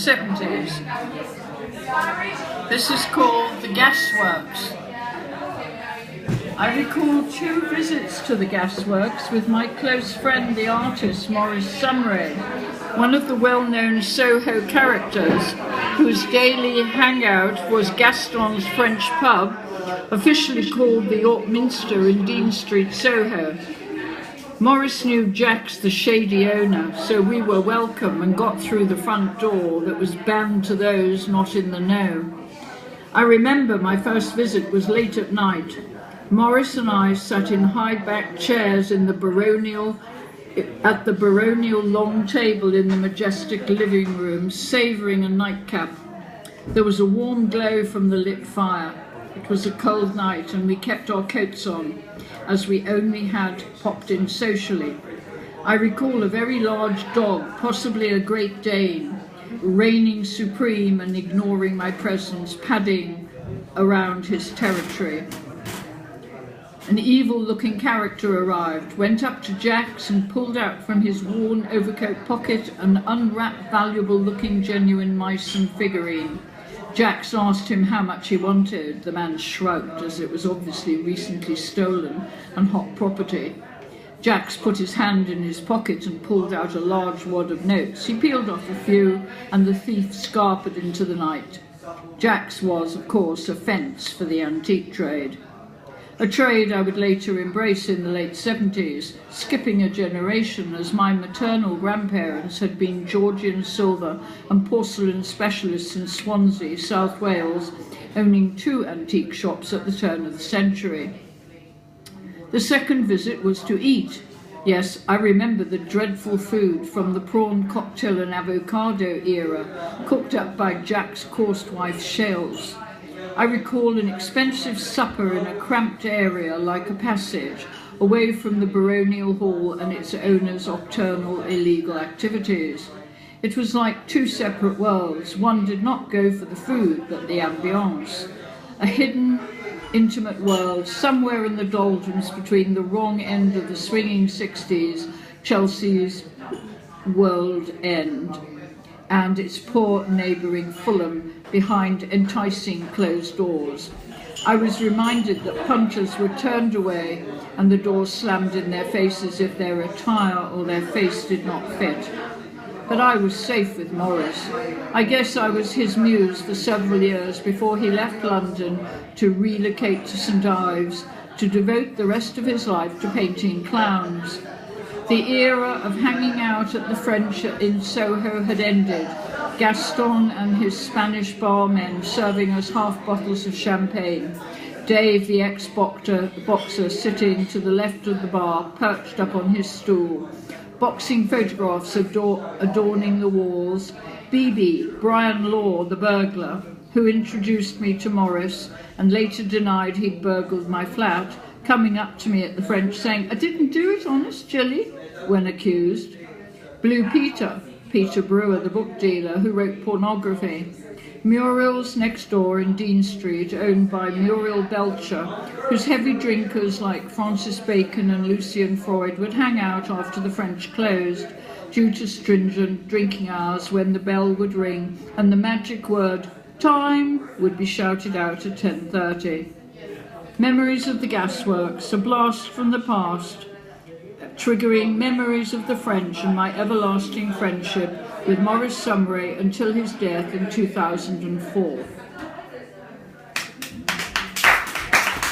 70s. This is called the Gasworks. I recall 2 visits to the Gasworks with my close friend, the artist Maurice Sumray, one of the well-known Soho characters whose daily hangout was Gaston's French pub, officially called the York Minster in Dean Street, Soho. Maurice knew Jacks, the shady owner, so we were welcome and got through the front door that was banned to those not in the know. I remember my first visit was late at night. Maurice and I sat in high-backed chairs in the at the baronial long table in the majestic living room, savouring a nightcap. There was a warm glow from the lit fire. It was a cold night and we kept our coats on, as we only had popped in socially. I recall a very large dog, possibly a Great Dane, reigning supreme and ignoring my presence, padding around his territory. An evil-looking character arrived, went up to Jack's and pulled out from his worn overcoat pocket an unwrapped, valuable-looking genuine Meissen figurine. Jax asked him how much he wanted. The man shrugged, as it was obviously recently stolen and hot property. Jax put his hand in his pocket and pulled out a large wad of notes. He peeled off a few, and the thief scarpered into the night. Jax was, of course, a fence for the antique trade. A trade I would later embrace in the late 70s, skipping a generation, as my maternal grandparents had been Georgian silver and porcelain specialists in Swansea, South Wales, owning 2 antique shops at the turn of the century. The second visit was to eat. Yes, I remember the dreadful food from the prawn cocktail and avocado era, cooked up by Jack's coursed wife Shales. I recall an expensive supper in a cramped area like a passage, away from the baronial hall and its owner's nocturnal illegal activities. It was like 2 separate worlds. One did not go for the food, but the ambience. A hidden, intimate world, somewhere in the doldrums between the wrong end of the swinging 60s, Chelsea's world end, and its poor neighbouring Fulham behind enticing closed doors. I was reminded that punters were turned away and the doors slammed in their faces if their attire or their face did not fit. But I was safe with Maurice. I guess I was his muse for several years before he left London to relocate to St Ives to devote the rest of his life to painting clowns. The era of hanging out at the French in Soho had ended. Gaston and his Spanish barmen serving us half bottles of champagne. Dave, the ex-boxer, sitting to the left of the bar, perched up on his stool. Boxing photographs adorning the walls. Bibi, Brian Law, the burglar, who introduced me to Maurice and later denied he'd burgled my flat, coming up to me at the French saying, "I didn't do it, honest, Jilly," when accused. Blue Peter, Peter Brewer, the book dealer who wrote pornography. Muriel's next door in Dean Street, owned by Muriel Belcher, whose heavy drinkers like Francis Bacon and Lucian Freud would hang out after the French closed, due to stringent drinking hours when the bell would ring and the magic word, "time," would be shouted out at 10:30. Memories of the Gasworks, a blast from the past, triggering memories of the French and my everlasting friendship with Maurice Sumray until his death in 2004.